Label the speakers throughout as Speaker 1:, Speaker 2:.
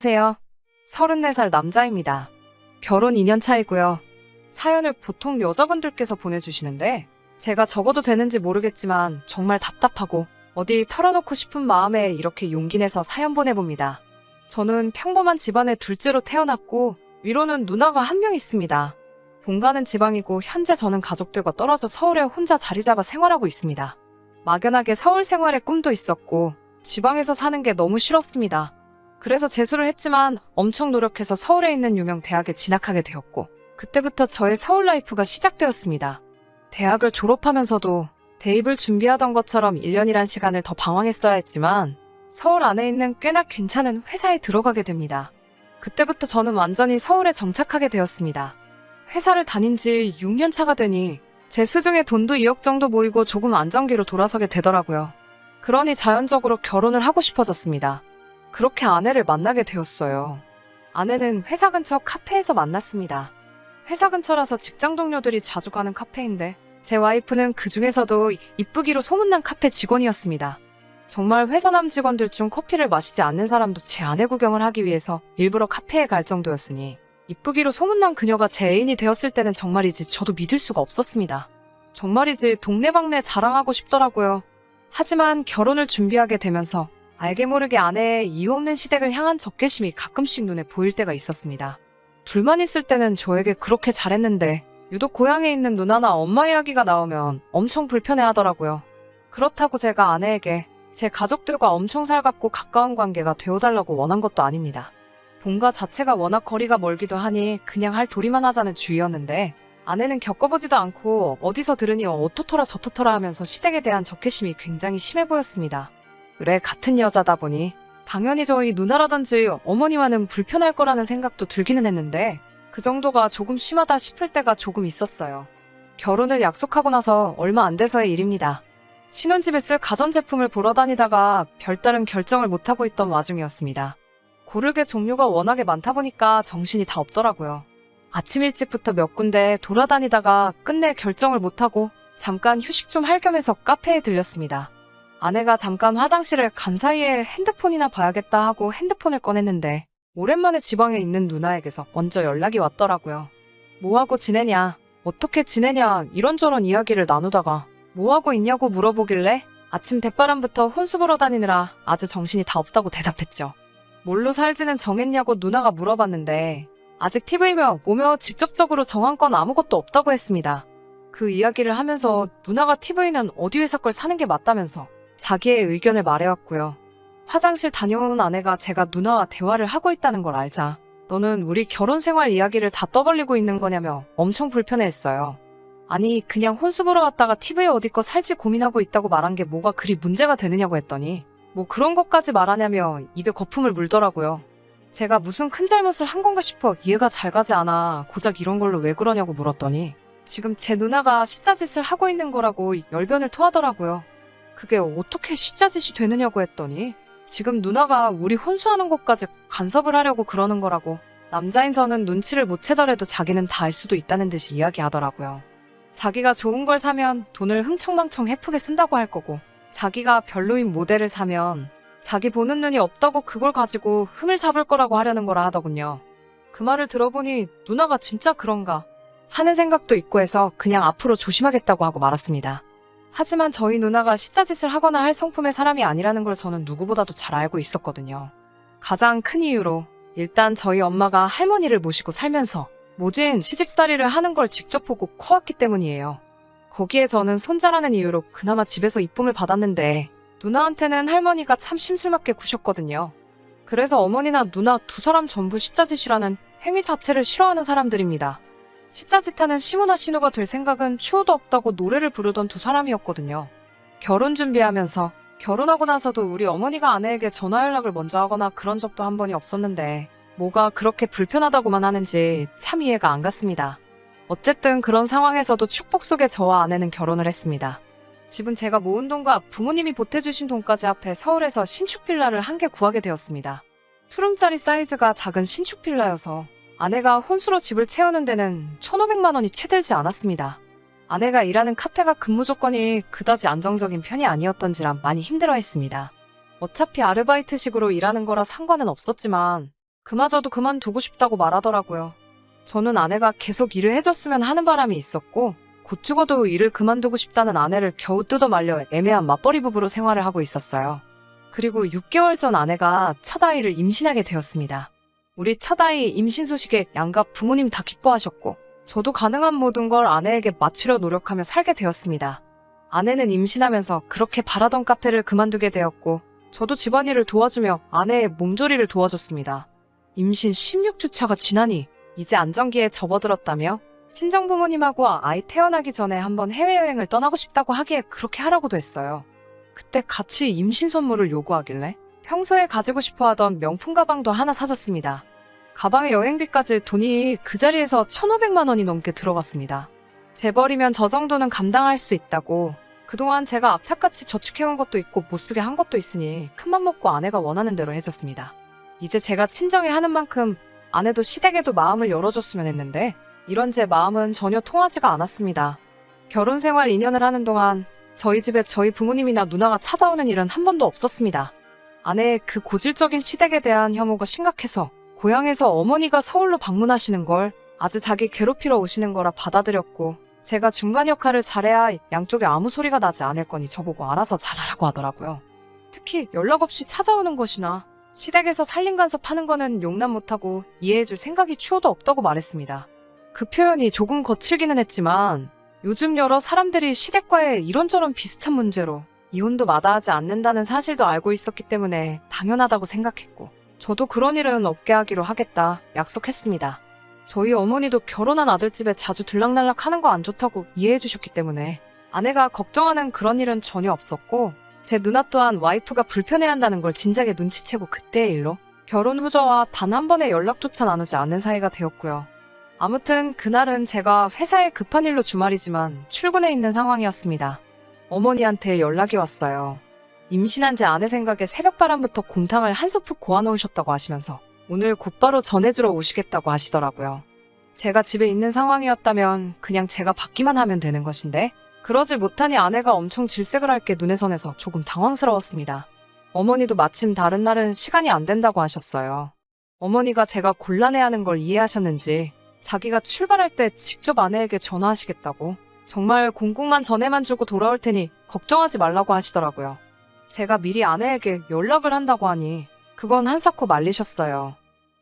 Speaker 1: 안녕하세요. 34살 남자입니다. 결혼 2년 차이고요. 사연을 보통 여자분들께서 보내주시는데 제가 적어도 되는지 모르겠지만 정말 답답하고 어디 털어놓고 싶은 마음에 이렇게 용기 내서 사연 보내봅니다. 저는 평범한 집안의 둘째로 태어났고 위로는 누나가 한 명 있습니다. 본가는 지방이고 현재 저는 가족들과 떨어져 서울에 혼자 자리 잡아 생활하고 있습니다. 막연하게 서울 생활의 꿈도 있었고 지방에서 사는 게 너무 싫었습니다. 그래서 재수를 했지만 엄청 노력해서 서울에 있는 유명 대학에 진학하게 되었고 그때부터 저의 서울 라이프가 시작되었습니다. 대학을 졸업하면서도 대입을 준비하던 것처럼 1년이란 시간을 더 방황했어야 했지만 서울 안에 있는 꽤나 괜찮은 회사에 들어가게 됩니다. 그때부터 저는 완전히 서울에 정착하게 되었습니다. 회사를 다닌 지 6년 차가 되니 제 수중에 돈도 2억 정도 모이고 조금 안정기로 돌아서게 되더라고요. 그러니 자연적으로 결혼을 하고 싶어졌습니다. 그렇게 아내를 만나게 되었어요. 아내는 회사 근처 카페에서 만났습니다. 회사 근처라서 직장 동료들이 자주 가는 카페인데 제 와이프는 그 중에서도 이쁘기로 소문난 카페 직원이었습니다. 정말 회사 남 직원들 중 커피를 마시지 않는 사람도 제 아내 구경을 하기 위해서 일부러 카페에 갈 정도였으니 이쁘기로 소문난 그녀가 제 애인이 되었을 때는 정말이지 저도 믿을 수가 없었습니다. 정말이지 동네방네 자랑하고 싶더라고요. 하지만 결혼을 준비하게 되면서 알게 모르게 아내의 이유 없는 시댁을 향한 적개심이 가끔씩 눈에 보일 때가 있었습니다. 둘만 있을 때는 저에게 그렇게 잘했는데 유독 고향에 있는 누나나 엄마 이야기가 나오면 엄청 불편해하더라고요. 그렇다고 제가 아내에게 제 가족들과 엄청 살갑고 가까운 관계가 되어달라고 원한 것도 아닙니다. 본가 자체가 워낙 거리가 멀기도 하니 그냥 할 도리만 하자는 주의였는데 아내는 겪어보지도 않고 어디서 들으니 어떻더라 저떻더라 하면서 시댁에 대한 적개심이 굉장히 심해 보였습니다. 그래, 같은 여자다 보니 당연히 저희 누나라든지 어머니와는 불편할 거라는 생각도 들기는 했는데 그 정도가 조금 심하다 싶을 때가 조금 있었어요. 결혼을 약속하고 나서 얼마 안 돼서의 일입니다. 신혼집에 쓸 가전제품을 보러 다니다가 별다른 결정을 못하고 있던 와중이었습니다. 고를 게 종류가 워낙에 많다 보니까 정신이 다 없더라고요. 아침 일찍부터 몇 군데 돌아다니다가 끝내 결정을 못하고 잠깐 휴식 좀 할 겸해서 카페에 들렸습니다. 아내가 잠깐 화장실을 간 사이에 핸드폰이나 봐야겠다 하고 핸드폰을 꺼냈는데 오랜만에 지방에 있는 누나에게서 먼저 연락이 왔더라고요. 뭐하고 지내냐, 어떻게 지내냐 이런저런 이야기를 나누다가 뭐하고 있냐고 물어보길래 아침 대바람부터 혼수 보러 다니느라 아주 정신이 다 없다고 대답했죠. 뭘로 살지는 정했냐고 누나가 물어봤는데 아직 TV며 뭐며 직접적으로 정한 건 아무것도 없다고 했습니다. 그 이야기를 하면서 누나가 TV는 어디 회사 걸 사는 게 맞다면서 자기의 의견을 말해왔고요. 화장실 다녀오는 아내가 제가 누나와 대화를 하고 있다는 걸 알자 너는 우리 결혼 생활 이야기를 다 떠벌리고 있는 거냐며 엄청 불편해했어요. 아니 그냥 혼수 보러 왔다가 TV에 어디 거 살지 고민하고 있다고 말한 게 뭐가 그리 문제가 되느냐고 했더니 뭐 그런 것까지 말하냐며 입에 거품을 물더라고요. 제가 무슨 큰 잘못을 한 건가 싶어 이해가 잘 가지 않아 고작 이런 걸로 왜 그러냐고 물었더니 지금 제 누나가 시자짓을 하고 있는 거라고 열변을 토하더라고요. 그게 어떻게 시자짓이 되느냐고 했더니 지금 누나가 우리 혼수하는 것까지 간섭을 하려고 그러는 거라고 남자인 저는 눈치를 못 채더라도 자기는 다 알 수도 있다는 듯이 이야기하더라고요. 자기가 좋은 걸 사면 돈을 흥청망청 헤프게 쓴다고 할 거고 자기가 별로인 모델을 사면 자기 보는 눈이 없다고 그걸 가지고 흠을 잡을 거라고 하려는 거라 하더군요. 그 말을 들어보니 누나가 진짜 그런가 하는 생각도 있고 해서 그냥 앞으로 조심하겠다고 하고 말았습니다. 하지만 저희 누나가 시자짓을 하거나 할 성품의 사람이 아니라는 걸 저는 누구보다도 잘 알고 있었거든요. 가장 큰 이유로 일단 저희 엄마가 할머니를 모시고 살면서 모진 시집살이를 하는 걸 직접 보고 커왔기 때문이에요. 거기에 저는 손자라는 이유로 그나마 집에서 이쁨을 받았는데 누나한테는 할머니가 참 심술맞게 구셨거든요. 그래서 어머니나 누나 두 사람 전부 시자짓이라는 행위 자체를 싫어하는 사람들입니다. 시자짓하는 시모나 신우가 될 생각은 추호도 없다고 노래를 부르던 두 사람이었거든요. 결혼 준비하면서 결혼하고 나서도 우리 어머니가 아내에게 전화 연락을 먼저 하거나 그런 적도 한 번이 없었는데 뭐가 그렇게 불편하다고만 하는지 참 이해가 안 갔습니다. 어쨌든 그런 상황에서도 축복 속에 저와 아내는 결혼을 했습니다. 집은 제가 모은 돈과 부모님이 보태주신 돈까지 합해 서울에서 신축 빌라를 한 개 구하게 되었습니다. 투룸짜리 사이즈가 작은 신축 빌라여서 아내가 혼수로 집을 채우는 데는 1,500만 원이 채 들지 않았습니다. 아내가 일하는 카페가 근무 조건이 그다지 안정적인 편이 아니었던지라 많이 힘들어했습니다. 어차피 아르바이트식으로 일하는 거라 상관은 없었지만 그마저도 그만두고 싶다고 말하더라고요. 저는 아내가 계속 일을 해줬으면 하는 바람이 있었고 곧 죽어도 일을 그만두고 싶다는 아내를 겨우 뜯어 말려 애매한 맞벌이 부부로 생활을 하고 있었어요. 그리고 6개월 전 아내가 첫 아이를 임신하게 되었습니다. 우리 첫 아이 임신 소식에 양가 부모님 다 기뻐하셨고 저도 가능한 모든 걸 아내에게 맞추려 노력하며 살게 되었습니다. 아내는 임신하면서 그렇게 바라던 카페를 그만두게 되었고 저도 집안일을 도와주며 아내의 몸조리를 도와줬습니다. 임신 16주차가 지나니 이제 안정기에 접어들었다며 친정부모님하고 아이 태어나기 전에 한번 해외여행을 떠나고 싶다고 하기에 그렇게 하라고도 했어요. 그때 같이 임신 선물을 요구하길래 평소에 가지고 싶어 하던 명품 가방도 하나 사줬습니다. 가방에 여행비까지 돈이 그 자리에서 1,500만 원이 넘게 들어갔습니다. 재벌이면 저 정도는 감당할 수 있다고 그동안 제가 악착같이 저축해온 것도 있고 못쓰게 한 것도 있으니 큰맘 먹고 아내가 원하는 대로 해줬습니다. 이제 제가 친정에 하는 만큼 아내도 시댁에도 마음을 열어줬으면 했는데 이런 제 마음은 전혀 통하지가 않았습니다. 결혼 생활 2년을 하는 동안 저희 집에 저희 부모님이나 누나가 찾아오는 일은 한 번도 없었습니다. 아내의 그 고질적인 시댁에 대한 혐오가 심각해서 고향에서 어머니가 서울로 방문하시는 걸 아주 자기 괴롭히러 오시는 거라 받아들였고 제가 중간 역할을 잘해야 양쪽에 아무 소리가 나지 않을 거니 저보고 알아서 잘하라고 하더라고요. 특히 연락 없이 찾아오는 것이나 시댁에서 살림 간섭 하는 거는 용납 못하고 이해해줄 생각이 추호도 없다고 말했습니다. 그 표현이 조금 거칠기는 했지만 요즘 여러 사람들이 시댁과의 이런저런 비슷한 문제로 이혼도 마다하지 않는다는 사실도 알고 있었기 때문에 당연하다고 생각했고 저도 그런 일은 없게 하기로 하겠다 약속했습니다. 저희 어머니도 결혼한 아들집에 자주 들락날락 하는 거 안 좋다고 이해해 주셨기 때문에 아내가 걱정하는 그런 일은 전혀 없었고 제 누나 또한 와이프가 불편해한다는 걸 진작에 눈치채고 그때의 일로 결혼 후 저와 단 한 번의 연락조차 나누지 않는 사이가 되었고요. 아무튼 그날은 제가 회사에 급한 일로 주말이지만 출근해 있는 상황이었습니다. 어머니한테 연락이 왔어요. 임신한 제 아내 생각에 새벽바람부터 곰탕을 한 소프 고아놓으셨다고 하시면서 오늘 곧바로 전해주러 오시겠다고 하시더라고요. 제가 집에 있는 상황이었다면 그냥 제가 받기만 하면 되는 것인데 그러질 못하니 아내가 엄청 질색을 할 게 눈에 선해서 조금 당황스러웠습니다. 어머니도 마침 다른 날은 시간이 안 된다고 하셨어요. 어머니가 제가 곤란해하는 걸 이해하셨는지 자기가 출발할 때 직접 아내에게 전화하시겠다고 정말 공국만 전해만 주고 돌아올 테니 걱정하지 말라고 하시더라고요. 제가 미리 아내에게 연락을 한다고 하니 그건 한사코 말리셨어요.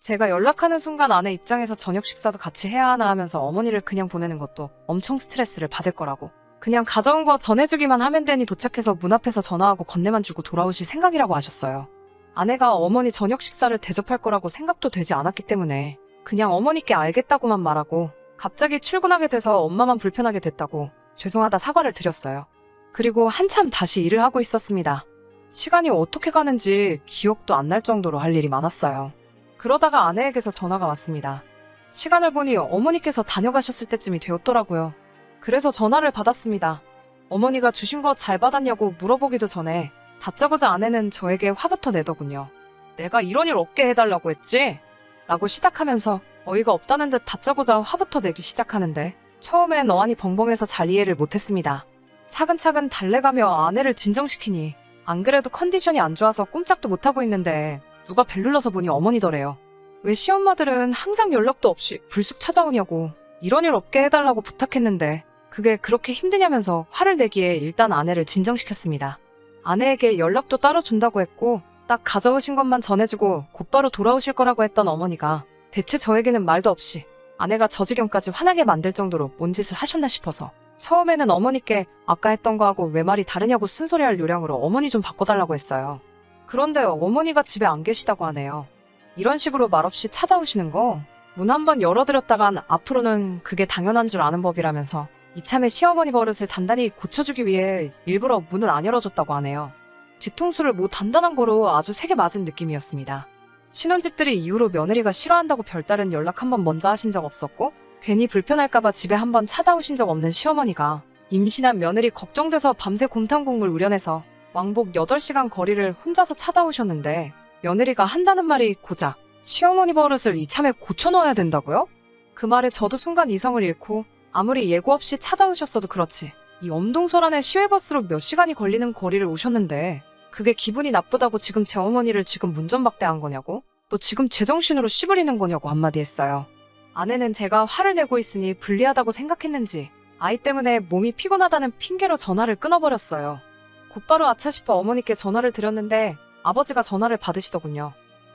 Speaker 1: 제가 연락하는 순간 아내 입장에서 저녁 식사도 같이 해야 하나 하면서 어머니를 그냥 보내는 것도 엄청 스트레스를 받을 거라고 그냥 가져온 거 전해주기만 하면 되니 도착해서 문 앞에서 전화하고 건네만 주고 돌아오실 생각이라고 하셨어요. 아내가 어머니 저녁 식사를 대접할 거라고 생각도 되지 않았기 때문에 그냥 어머니께 알겠다고만 말하고 갑자기 출근하게 돼서 엄마만 불편하게 됐다고 죄송하다 사과를 드렸어요. 그리고 한참 다시 일을 하고 있었습니다. 시간이 어떻게 가는지 기억도 안 날 정도로 할 일이 많았어요. 그러다가 아내에게서 전화가 왔습니다. 시간을 보니 어머니께서 다녀가셨을 때쯤이 되었더라고요. 그래서 전화를 받았습니다. 어머니가 주신 거 잘 받았냐고 물어보기도 전에 다짜고짜 아내는 저에게 화부터 내더군요. 내가 이런 일 없게 해달라고 했지? 라고 시작하면서 어이가 없다는 듯 다짜고짜 화부터 내기 시작하는데 처음엔 어안이 벙벙해서 잘 이해를 못했습니다. 차근차근 달래가며 아내를 진정시키니 안 그래도 컨디션이 안 좋아서 꼼짝도 못하고 있는데 누가 벨 눌러서 보니 어머니더래요. 왜 시엄마들은 항상 연락도 없이 불쑥 찾아오냐고 이런 일 없게 해달라고 부탁했는데 그게 그렇게 힘드냐면서 화를 내기에 일단 아내를 진정시켰습니다. 아내에게 연락도 따로 준다고 했고 딱 가져오신 것만 전해주고 곧바로 돌아오실 거라고 했던 어머니가 대체 저에게는 말도 없이 아내가 저 지경까지 화나게 만들 정도로 뭔 짓을 하셨나 싶어서 처음에는 어머니께 아까 했던 거하고 왜 말이 다르냐고 쓴소리할 요량으로 어머니 좀 바꿔달라고 했어요. 그런데 어머니가 집에 안 계시다고 하네요. 이런 식으로 말없이 찾아오시는 거 문 한번 열어드렸다간 앞으로는 그게 당연한 줄 아는 법이라면서 이참에 시어머니 버릇을 단단히 고쳐주기 위해 일부러 문을 안 열어줬다고 하네요. 뒤통수를 뭐 단단한 거로 아주 세게 맞은 느낌이었습니다. 신혼집들이 이후로 며느리가 싫어한다고 별다른 연락 한번 먼저 하신 적 없었고 괜히 불편할까봐 집에 한번 찾아오신 적 없는 시어머니가 임신한 며느리 걱정돼서 밤새 곰탕 국물 우려내서 왕복 8시간 거리를 혼자서 찾아오셨는데 며느리가 한다는 말이 고작 시어머니 버릇을 이참에 고쳐넣어야 된다고요? 그 말에 저도 순간 이성을 잃고 아무리 예고 없이 찾아오셨어도 그렇지 이 엄동설안에 시외버스로 몇 시간이 걸리는 거리를 오셨는데 그게 기분이 나쁘다고 지금 제 어머니를 지금 문전박대한 거냐고? 너 지금 제정신으로 씨부리는 거냐고 한마디 했어요. 아내는 제가 화를 내고 있으니 불리하다고 생각했는지 아이 때문에 몸이 피곤하다는 핑계로 전화를 끊어버렸어요. 곧바로 아차 싶어 어머니께 전화를 드렸는데 아버지가 전화를 받으시더군요.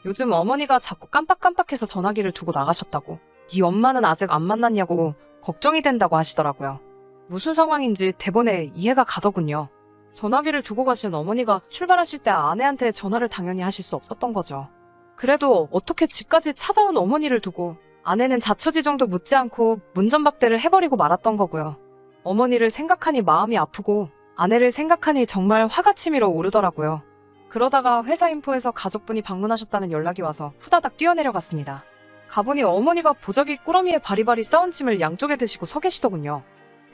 Speaker 1: 요즘 어머니가 자꾸 깜빡깜빡해서 전화기를 두고 나가셨다고. 네 엄마는 아직 안 만났냐고 걱정이 된다고 하시더라고요. 무슨 상황인지 대번에 이해가 가더군요. 전화기를 두고 가신 어머니가 출발하실 때 아내한테 전화를 당연히 하실 수 없었던 거죠. 그래도 어떻게 집까지 찾아온 어머니를 두고 아내는 자초지종도 묻지 않고 문전박대를 해버리고 말았던 거고요. 어머니를 생각하니 마음이 아프고 아내를 생각하니 정말 화가 치밀어 오르더라고요. 그러다가 회사 인포에서 가족분이 방문하셨다는 연락이 와서 후다닥 뛰어내려갔습니다. 가보니 어머니가 보자기 꾸러미에 바리바리 싸운 침을 양쪽에 드시고 서 계시더군요.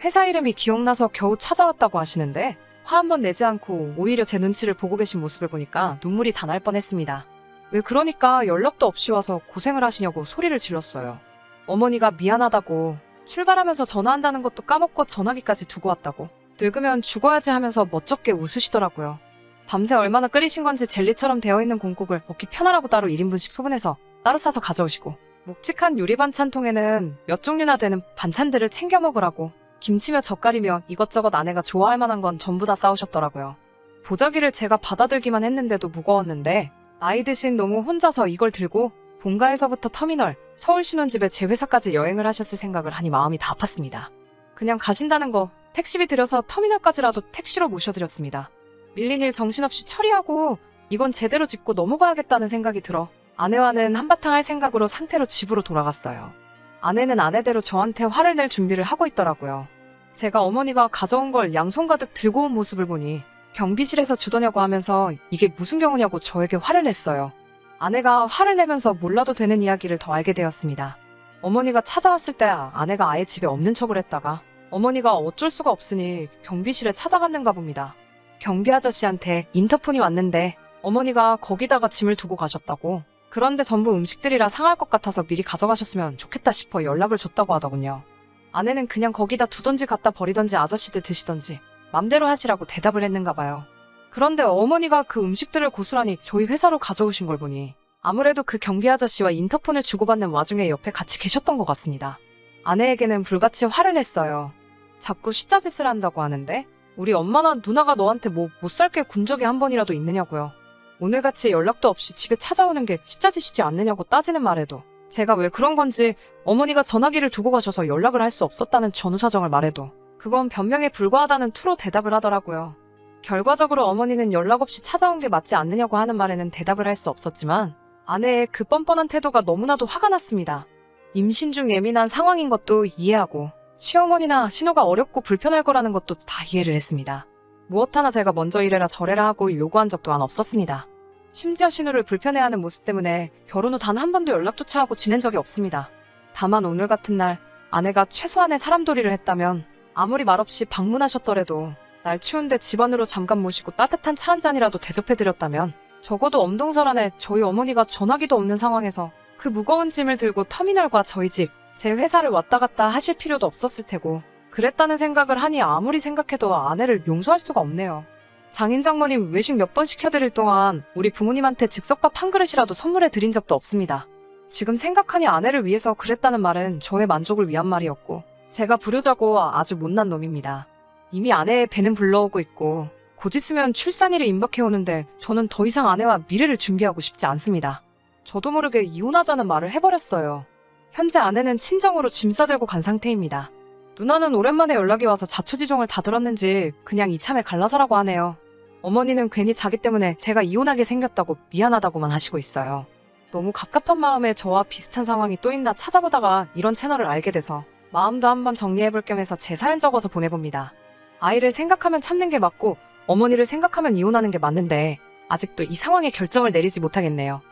Speaker 1: 회사 이름이 기억나서 겨우 찾아왔다고 하시는데 화 한 번 내지 않고 오히려 제 눈치를 보고 계신 모습을 보니까 눈물이 다 날 뻔했습니다. 왜 그러니까 연락도 없이 와서 고생을 하시냐고 소리를 질렀어요. 어머니가 미안하다고 출발하면서 전화한다는 것도 까먹고 전화기까지 두고 왔다고 늙으면 죽어야지 하면서 멋쩍게 웃으시더라고요. 밤새 얼마나 끓이신 건지 젤리처럼 되어있는 공국을 먹기 편하라고 따로 1인분씩 소분해서 따로 싸서 가져오시고 묵직한 유리 반찬통에는 몇 종류나 되는 반찬들을 챙겨 먹으라고 김치며 젓갈이며 이것저것 아내가 좋아할 만한 건 전부 다 싸우셨더라고요. 보자기를 제가 받아들기만 했는데도 무거웠는데 나이 드신 노모 혼자서 이걸 들고 본가에서부터 터미널, 서울 신혼집에 제 회사까지 여행을 하셨을 생각을 하니 마음이 다 아팠습니다. 그냥 가신다는 거 택시비 들여서 터미널까지라도 택시로 모셔드렸습니다. 밀린 일 정신없이 처리하고 이건 제대로 짚고 넘어가야겠다는 생각이 들어 아내와는 한바탕 할 생각으로 상태로 집으로 돌아갔어요. 아내는 아내대로 저한테 화를 낼 준비를 하고 있더라고요. 제가 어머니가 가져온 걸 양손 가득 들고 온 모습을 보니 경비실에서 주더냐고 하면서 이게 무슨 경우냐고 저에게 화를 냈어요. 아내가 화를 내면서 몰라도 되는 이야기를 더 알게 되었습니다. 어머니가 찾아왔을 때 아내가 아예 집에 없는 척을 했다가 어머니가 어쩔 수가 없으니 경비실에 찾아갔는가 봅니다. 경비 아저씨한테 인터폰이 왔는데 어머니가 거기다가 짐을 두고 가셨다고. 그런데 전부 음식들이라 상할 것 같아서 미리 가져가셨으면 좋겠다 싶어 연락을 줬다고 하더군요. 아내는 그냥 거기다 두던지 갖다 버리던지 아저씨들 드시던지 맘대로 하시라고 대답을 했는가 봐요. 그런데 어머니가 그 음식들을 고스란히 저희 회사로 가져오신 걸 보니 아무래도 그 경비 아저씨와 인터폰을 주고받는 와중에 옆에 같이 계셨던 것 같습니다. 아내에게는 불같이 화를 냈어요. 자꾸 숫자짓을 한다고 하는데 우리 엄마나 누나가 너한테 뭐 못 살게 군 적이 한 번이라도 있느냐고요. 오늘같이 연락도 없이 집에 찾아오는 게 숫자짓이지 않느냐고 따지는 말에도 제가 왜 그런 건지 어머니가 전화기를 두고 가셔서 연락을 할 수 없었다는 전후 사정을 말해도 그건 변명에 불과하다는 투로 대답을 하더라고요. 결과적으로 어머니는 연락 없이 찾아온 게 맞지 않느냐고 하는 말에는 대답을 할 수 없었지만 아내의 그 뻔뻔한 태도가 너무나도 화가 났습니다. 임신 중 예민한 상황인 것도 이해하고 시어머니나 신호가 어렵고 불편할 거라는 것도 다 이해를 했습니다. 무엇 하나 제가 먼저 이래라 저래라 하고 요구한 적도 없었습니다. 심지어 신우를 불편해하는 모습 때문에 결혼 후 단 한 번도 연락조차 하고 지낸 적이 없습니다. 다만 오늘 같은 날 아내가 최소한의 사람돌이를 했다면 아무리 말없이 방문하셨더라도 날 추운데 집 안으로 잠깐 모시고 따뜻한 차 한 잔이라도 대접해드렸다면 적어도 엄동설 안에 저희 어머니가 전화기도 없는 상황에서 그 무거운 짐을 들고 터미널과 저희 집, 제 회사를 왔다 갔다 하실 필요도 없었을 테고 그랬다는 생각을 하니 아무리 생각해도 아내를 용서할 수가 없네요. 장인 장모님 외식 몇 번 시켜드릴 동안 우리 부모님한테 즉석밥 한 그릇이라도 선물해 드린 적도 없습니다. 지금 생각하니 아내를 위해서 그랬다는 말은 저의 만족을 위한 말이었고 제가 불효자고 아주 못난 놈입니다. 이미 아내의 배는 불러오고 있고 곧 있으면 출산일이 임박해오는데 저는 더 이상 아내와 미래를 준비하고 싶지 않습니다. 저도 모르게 이혼하자는 말을 해버렸어요. 현재 아내는 친정으로 짐 싸들고 간 상태입니다. 누나는 오랜만에 연락이 와서 자초지종을 다 들었는지 그냥 이참에 갈라서라고 하네요. 어머니는 괜히 자기 때문에 제가 이혼하게 생겼다고 미안하다고만 하시고 있어요. 너무 갑갑한 마음에 저와 비슷한 상황이 또 있나 찾아보다가 이런 채널을 알게 돼서 마음도 한번 정리해볼 겸 해서 제 사연 적어서 보내봅니다. 아이를 생각하면 참는 게 맞고 어머니를 생각하면 이혼하는 게 맞는데 아직도 이 상황에 결정을 내리지 못하겠네요.